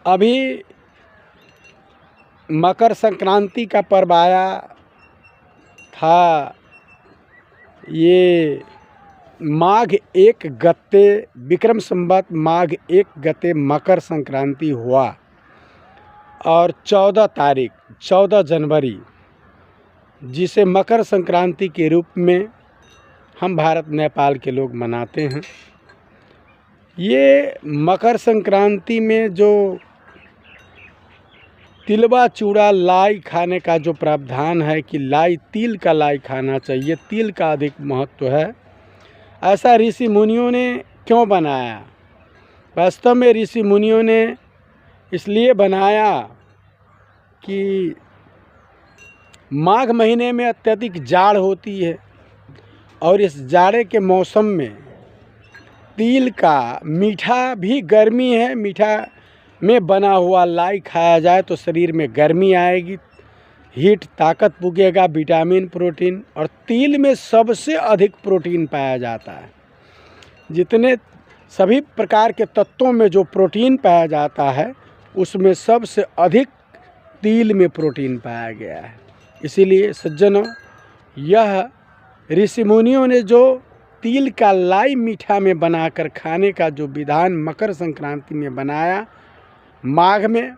अभी मकर संक्रांति का पर्व आया था। ये माघ एक गते विक्रम संवत माघ एक गते मकर संक्रांति हुआ और 14 जनवरी जिसे मकर संक्रांति के रूप में हम भारत नेपाल के लोग मनाते हैं। ये मकर संक्रांति में जो तिलवा चूड़ा लाई खाने का जो प्रावधान है कि तिल का लाई खाना चाहिए, तिल का अधिक महत्व है। ऐसा ऋषि मुनियों ने क्यों बनाया? वास्तव में ऋषि मुनियों ने इसलिए बनाया कि माघ महीने में अत्यधिक जाड़ होती है और इस जाड़े के मौसम में तिल का मीठा भी गर्मी है, मीठा में बना हुआ लाई खाया जाए तो शरीर में गर्मी आएगी, हीट ताकत पुगेगा, विटामिन प्रोटीन। और तिल में सबसे अधिक प्रोटीन पाया जाता है। जितने सभी प्रकार के तत्वों में जो प्रोटीन पाया जाता है उसमें सबसे अधिक तिल में प्रोटीन पाया गया है। इसीलिए सज्जनों, यह ऋषि मुनियों ने जो तिल का लाई मीठा में बनाकर खाने का जो विधान मकर संक्रांति में बनाया, माघ में,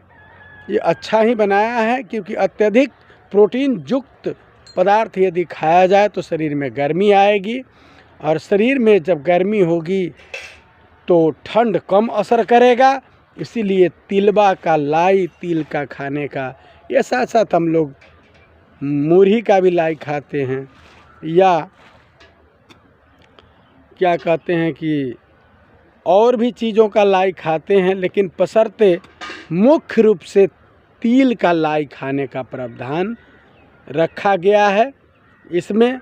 ये अच्छा ही बनाया है, क्योंकि अत्यधिक प्रोटीन युक्त पदार्थ यदि खाया जाए तो शरीर में गर्मी आएगी और शरीर में जब गर्मी होगी तो ठंड कम असर करेगा। इसीलिए तिलवा का लाई, तिल का खाने का, ये साथ साथ हम लोग मूढ़ी का भी लाई खाते हैं, या क्या कहते हैं कि और भी चीज़ों का लाई खाते हैं, लेकिन बशर्ते मुख्य रूप से तिल का लाई खाने का प्रावधान रखा गया है। इसमें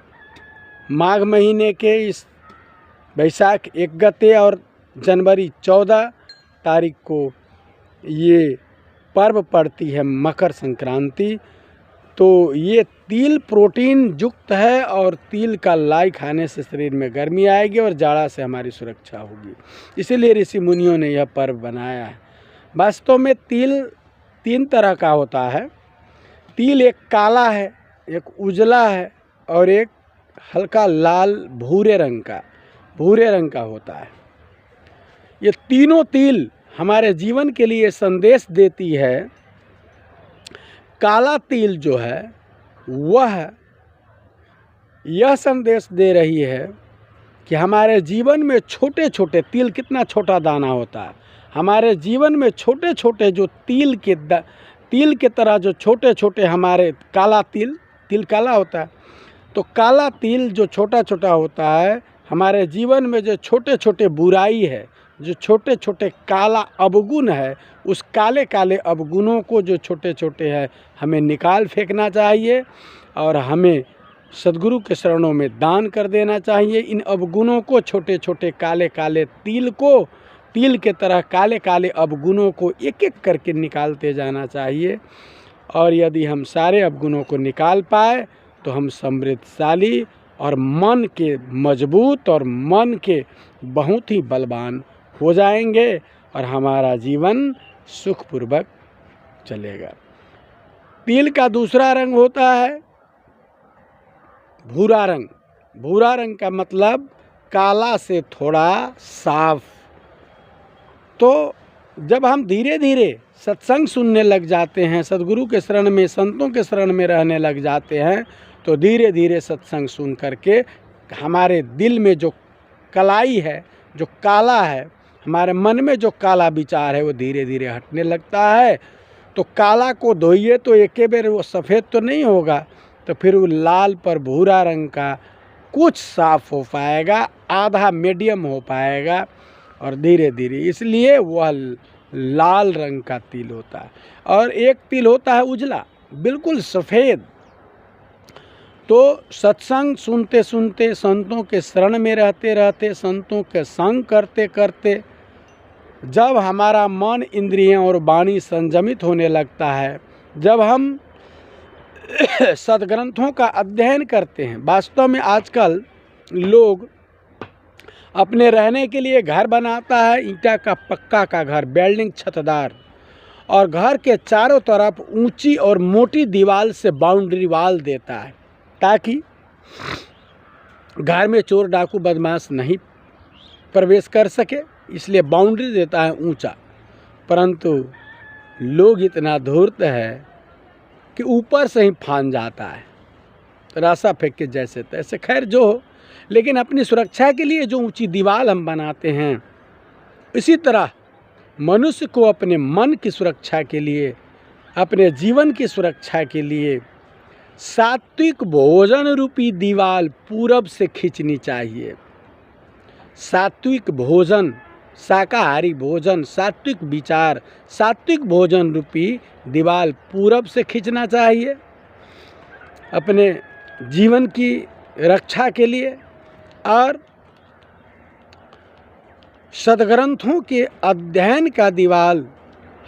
माघ महीने के इस वैशाख एक गते और जनवरी 14 तारीख को ये पर्व पड़ती है मकर संक्रांति। तो ये तिल प्रोटीन युक्त है और तिल का लाई खाने से शरीर में गर्मी आएगी और जाड़ा से हमारी सुरक्षा होगी। इसीलिए ऋषि मुनियों ने यह पर्व बनाया है। वास्तव में तिल 3 तरह का होता है। तिल एक काला है, एक उजला है और एक हल्का लाल भूरे रंग का होता है। ये तीनों तिल हमारे जीवन के लिए संदेश देती है। काला तिल जो है वह यह संदेश दे रही है कि हमारे जीवन में छोटे छोटे तिल, कितना छोटा दाना होता है, हमारे जीवन में छोटे छोटे जो तिल के तरह जो छोटे छोटे हमारे काला तिल काला होता है, तो काला तिल जो छोटा छोटा होता है हमारे जीवन में जो छोटे छोटे बुराई है, जो छोटे छोटे काला अवगुण है, उस काले काले अवगुणों को जो छोटे छोटे हैं हमें निकाल फेंकना चाहिए और हमें सद्गुरु के शरणों में दान कर देना चाहिए। इन अवगुणों को, छोटे छोटे काले काले तिल के तरह काले काले अवगुणों को एक एक करके निकालते जाना चाहिए। और यदि हम सारे अवगुणों को निकाल पाए तो हम समृद्धशाली और मन के मजबूत और मन के बहुत ही बलवान हो जाएंगे और हमारा जीवन सुखपूर्वक चलेगा। तिल का दूसरा रंग होता है भूरा रंग। भूरा रंग का मतलब काला से थोड़ा साफ। तो जब हम धीरे धीरे सत्संग सुनने लग जाते हैं, सद्गुरु के शरण में, संतों के शरण में रहने लग जाते हैं, तो धीरे धीरे सत्संग सुन करके हमारे दिल में जो कलाई है, जो काला है, हमारे मन में जो काला विचार है वो धीरे धीरे हटने लगता है। तो काला को धोइए तो एक बेर वो सफ़ेद तो नहीं होगा, तो फिर वो लाल पर भूरा रंग का कुछ साफ हो पाएगा, आधा मीडियम हो पाएगा और धीरे धीरे, इसलिए वह लाल रंग का तिल होता है। और एक तिल होता है उजला, बिल्कुल सफ़ेद। तो सत्संग सुनते सुनते, संतों के शरण में रहते रहते, संतों के संग करते करते जब हमारा मन, इंद्रियां और वाणी संयमित होने लगता है, जब हम सदग्रंथों का अध्ययन करते हैं। वास्तव में आजकल लोग अपने रहने के लिए घर बनाता है, ईंटा का, पक्का का घर, बिल्डिंग छतदार, और घर के चारों तरफ ऊंची और मोटी दीवार से बाउंड्री वाल देता है ताकि घर में चोर डाकू बदमाश नहीं प्रवेश कर सके, इसलिए बाउंड्री देता है ऊंचा। परंतु लोग इतना धूर्त है कि ऊपर से ही फान जाता है, रास्ता फेंक के जैसे तैसे। खैर जो हो, लेकिन अपनी सुरक्षा के लिए जो ऊंची दीवार हम बनाते हैं, इसी तरह मनुष्य को अपने मन की सुरक्षा के लिए, अपने जीवन की सुरक्षा के लिए सात्विक भोजन रूपी दीवार पूरब से खींचनी चाहिए। सात्विक भोजन, शाकाहारी भोजन, सात्विक विचार, सात्विक भोजन रूपी दीवार पूरब से खींचना चाहिए अपने जीवन की रक्षा के लिए। और सद्ग्रंथों के अध्ययन का दीवार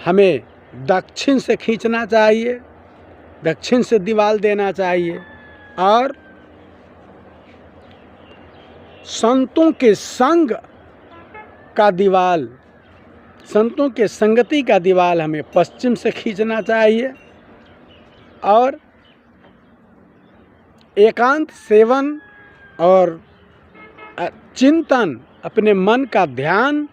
हमें दक्षिण से खींचना चाहिए, दक्षिण से दीवार देना चाहिए। और संतों के संग का दीवार, संतों के संगति का दीवार हमें पश्चिम से खींचना चाहिए। और एकांत सेवन और चिंतन, अपने मन का ध्यान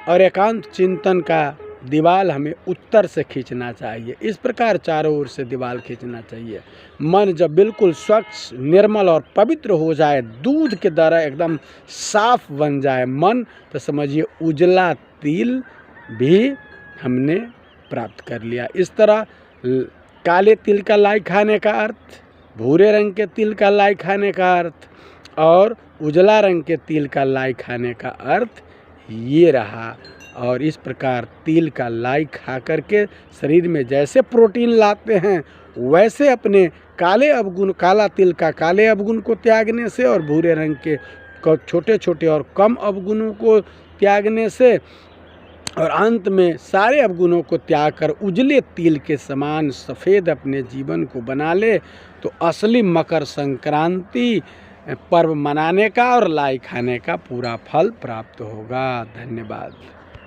और एकांत चिंतन का दीवार हमें उत्तर से खींचना चाहिए। इस प्रकार चारों ओर से दीवार खींचना चाहिए। मन जब बिल्कुल स्वच्छ, निर्मल और पवित्र हो जाए, दूध की तरह एकदम साफ बन जाए मन, तो समझिए उजला तिल भी हमने प्राप्त कर लिया। इस तरह काले तिल का लाई खाने का अर्थ, भूरे रंग के तिल का लाई खाने का अर्थ और उजला रंग के तिल का लाई खाने का अर्थ ये रहा। और इस प्रकार तिल का लाई खा करके शरीर में जैसे प्रोटीन लाते हैं, वैसे अपने काले अवगुण, काला तिल का काले अवगुण को त्यागने से और भूरे रंग के छोटे छोटे और कम अवगुणों को त्यागने से, और अंत में सारे अवगुणों को त्याग कर उजले तिल के समान सफ़ेद अपने जीवन को बना ले, तो असली मकर संक्रांति पर्व मनाने का और लाई खाने का पूरा फल प्राप्त होगा। धन्यवाद।